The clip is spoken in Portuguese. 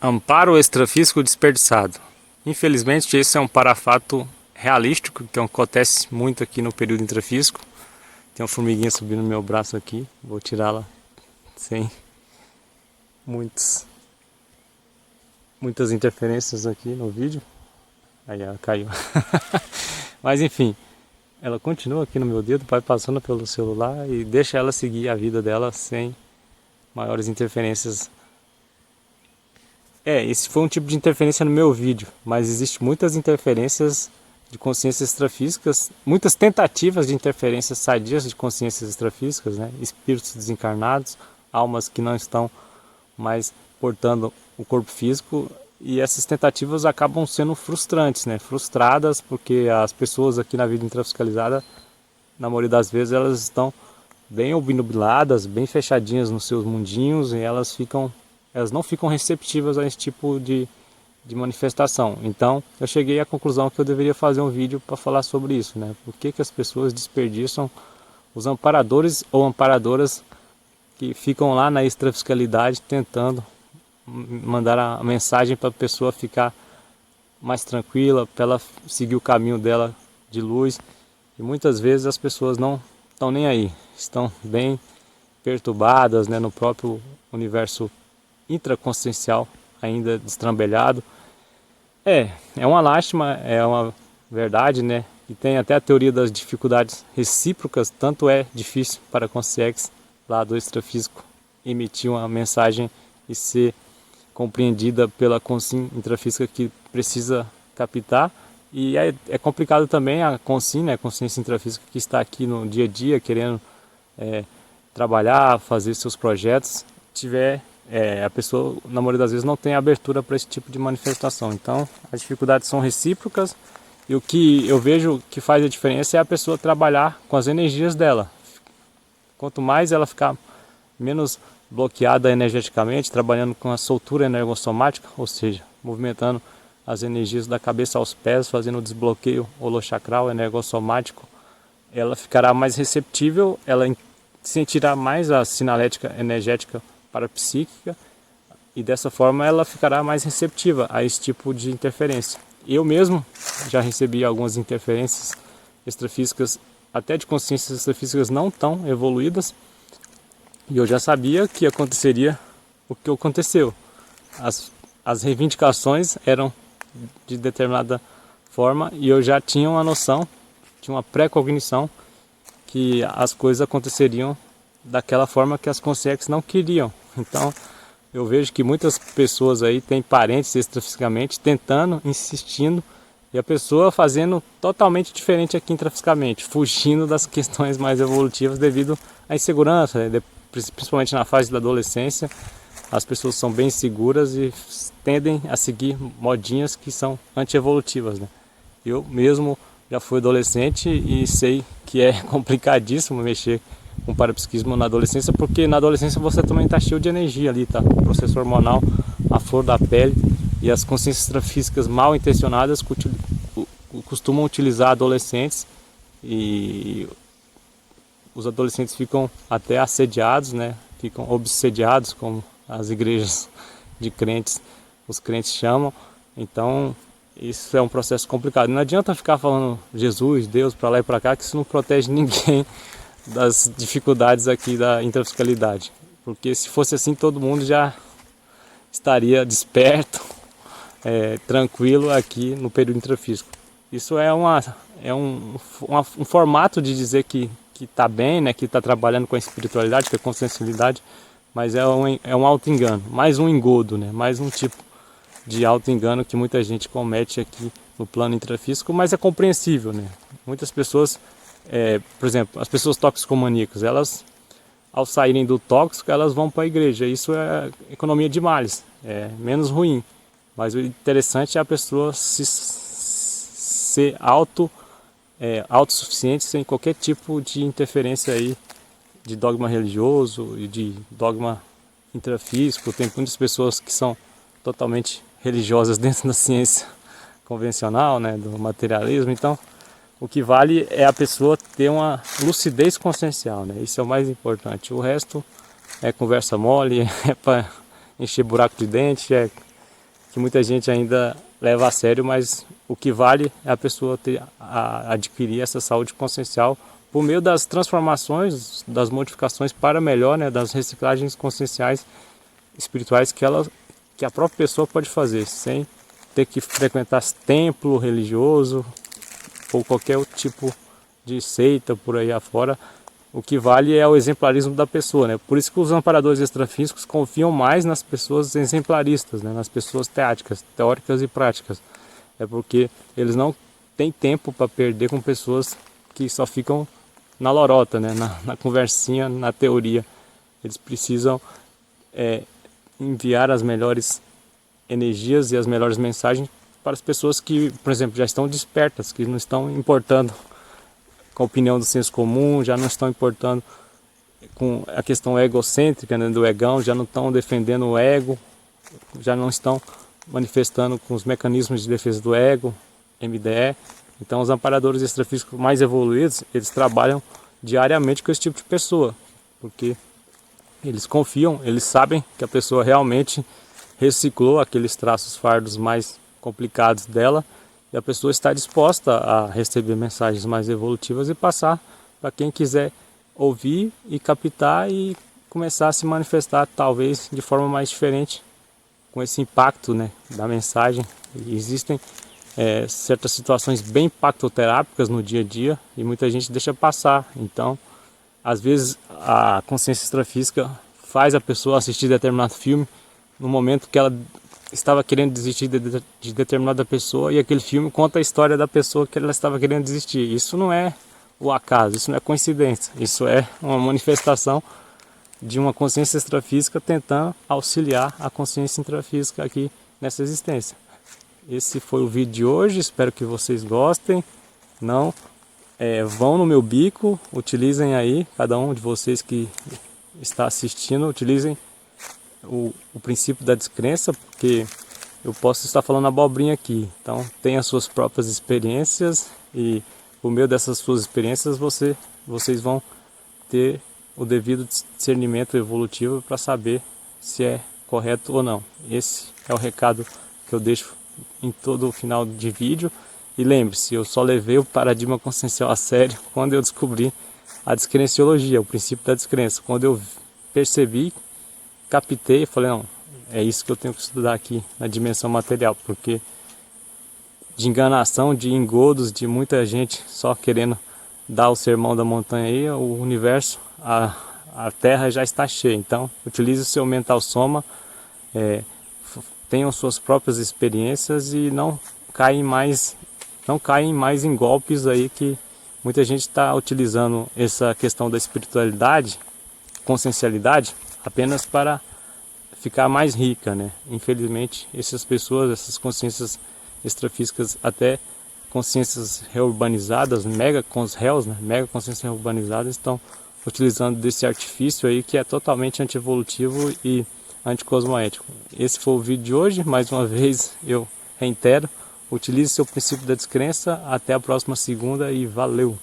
Amparo extrafísico desperdiçado. Infelizmente, esse é um parafato realístico que acontece muito aqui no período intrafísico. Tem uma formiguinha subindo no meu braço aqui, vou tirá-la sem muitas interferências aqui no vídeo. Aí ela caiu. Mas enfim, ela continua aqui no meu dedo, vai passando pelo celular e deixa ela seguir a vida dela sem maiores interferências. Esse foi um tipo de interferência no meu vídeo, mas existe muitas interferências de consciências extrafísicas, muitas tentativas de interferências sadias de consciências extrafísicas, né? Espíritos desencarnados, almas que não estão mais portando o corpo físico, e essas tentativas acabam sendo frustrantes, né? Frustradas porque as pessoas aqui na vida intrafiscalizada, na maioria das vezes, elas estão bem obnubiladas, bem fechadinhas nos seus mundinhos, e elas não ficam receptivas a esse tipo de manifestação. Então eu cheguei à conclusão que eu deveria fazer um vídeo para falar sobre isso, né? Por que as pessoas desperdiçam os amparadores ou amparadoras que ficam lá na extrafiscalidade tentando mandar a mensagem para a pessoa ficar mais tranquila, para ela seguir o caminho dela de luz. E muitas vezes as pessoas não estão nem aí, estão bem perturbadas, né, no próprio universo intraconsciencial, ainda destrambelhado. É uma lástima, é uma verdade, né? E tem até a teoria das dificuldades recíprocas, tanto é difícil para a consciência lá do extrafísico emitir uma mensagem e ser compreendida pela consciência intrafísica que precisa captar. E é complicado também a consciência, né? A consciência intrafísica que está aqui no dia a dia, querendo trabalhar, fazer seus projetos, a pessoa, na maioria das vezes, não tem abertura para esse tipo de manifestação. Então, as dificuldades são recíprocas, e o que eu vejo que faz a diferença é a pessoa trabalhar com as energias dela. Quanto mais ela ficar menos bloqueada energeticamente, trabalhando com a soltura energossomática, ou seja, movimentando as energias da cabeça aos pés, fazendo o desbloqueio holochacral energossomático, ela ficará mais receptível, ela sentirá mais a sinalética energética parapsíquica, e dessa forma ela ficará mais receptiva a esse tipo de interferência. Eu mesmo já recebi algumas interferências extrafísicas, até de consciências extrafísicas não tão evoluídas, e eu já sabia que aconteceria o que aconteceu. As reivindicações eram de determinada forma, e eu já tinha uma noção, tinha uma pré-cognição que as coisas aconteceriam daquela forma que as consciências não queriam. Então eu vejo que muitas pessoas aí têm parentes extrafisicamente tentando, insistindo, e a pessoa fazendo totalmente diferente aqui intrafisicamente, fugindo das questões mais evolutivas devido à insegurança, né? Principalmente na fase da adolescência, as pessoas são bem seguras e tendem a seguir modinhas que são anti-evolutivas, né? Eu mesmo já fui adolescente e sei que é complicadíssimo mexer com parapsiquismo na adolescência, porque na adolescência você também está cheio de energia ali, tá? O processo hormonal, a flor da pele, e as consciências extrafísicas mal intencionadas costumam utilizar adolescentes, e os adolescentes ficam até assediados, né? Ficam obsediados, como as igrejas de crentes, os crentes chamam. Então isso é um processo complicado. Não adianta ficar falando Jesus, Deus, para lá e para cá, que isso não protege ninguém das dificuldades aqui da intrafiscalidade, porque se fosse assim todo mundo já estaria desperto, tranquilo aqui no período intrafísico. Isso é um formato de dizer que está bem, né, que está trabalhando com a espiritualidade, com a consciencialidade, mas é um auto-engano, mais um engodo, né, mais um tipo de auto-engano que muita gente comete aqui no plano intrafísico, mas é compreensível, né? Muitas pessoas, por exemplo, as pessoas toxicomaníacas, elas, ao saírem do tóxico, elas vão para a igreja. Isso é economia de males, é menos ruim. Mas o interessante é a pessoa ser autossuficiente, sem qualquer tipo de interferência aí de dogma religioso e de dogma intrafísico. Tem muitas pessoas que são totalmente religiosas dentro da ciência convencional, né, do materialismo. Então o que vale é a pessoa ter uma lucidez consciencial, né? Isso é o mais importante. O resto é conversa mole, é para encher buraco de dente, é que muita gente ainda leva a sério, mas o que vale é a pessoa adquirir essa saúde consciencial por meio das transformações, das modificações para melhor, né, das reciclagens conscienciais espirituais que a própria pessoa pode fazer, sem ter que frequentar templo religioso ou qualquer tipo de seita por aí afora. O que vale é o exemplarismo da pessoa, né? Por isso que os amparadores extrafísicos confiam mais nas pessoas exemplaristas, né? Nas pessoas teóricas e práticas. É porque eles não têm tempo para perder com pessoas que só ficam na lorota, né? Na conversinha, na teoria. Eles precisam enviar as melhores energias e as melhores mensagens para as pessoas que, por exemplo, já estão despertas, que não estão importando com a opinião do senso comum, já não estão importando com a questão egocêntrica, né, do egão, já não estão defendendo o ego, já não estão manifestando com os mecanismos de defesa do ego, MDE. Então os amparadores extrafísicos mais evoluídos, eles trabalham diariamente com esse tipo de pessoa, porque eles confiam, eles sabem que a pessoa realmente reciclou aqueles traços fardos mais complicados dela, e a pessoa está disposta a receber mensagens mais evolutivas e passar para quem quiser ouvir e captar e começar a se manifestar talvez de forma mais diferente com esse impacto, né, da mensagem. E existem certas situações bem impactoterápicas no dia a dia e muita gente deixa passar. Então, às vezes a consciência extrafísica faz a pessoa assistir determinado filme no momento que ela estava querendo desistir de determinada pessoa, e aquele filme conta a história da pessoa que ela estava querendo desistir. Isso não é o acaso, isso não é coincidência, isso é uma manifestação de uma consciência extrafísica tentando auxiliar a consciência intrafísica aqui nessa existência. Esse foi o vídeo de hoje, espero que vocês gostem. Não vão no meu bico, utilizem aí, cada um de vocês que está assistindo, utilizem o princípio da descrença, porque eu posso estar falando abobrinha aqui. Então tenha suas próprias experiências e por meio dessas suas experiências vocês vão ter o devido discernimento evolutivo para saber se é correto ou não. Esse é o recado que eu deixo em todo o final de vídeo. E lembre-se, eu só levei o paradigma consciencial a sério quando eu descobri a descrenciologia, o princípio da descrença. Quando eu percebi, captei e falei, não, é isso que eu tenho que estudar aqui na dimensão material, porque de enganação, de engodos, de muita gente só querendo dar o sermão da montanha aí, o universo, a Terra já está cheia. Então, utilize o seu mental soma, tenham suas próprias experiências e não caem mais em golpes aí que muita gente está utilizando essa questão da espiritualidade, consciencialidade, apenas para ficar mais rica, né? Infelizmente, essas pessoas, essas consciências extrafísicas, até consciências reurbanizadas, mega réus, né? Mega consciências reurbanizadas, estão utilizando desse artifício aí que é totalmente antievolutivo e anticosmoético. Esse foi o vídeo de hoje. Mais uma vez eu reitero, utilize seu princípio da descrença. Até a próxima segunda e valeu!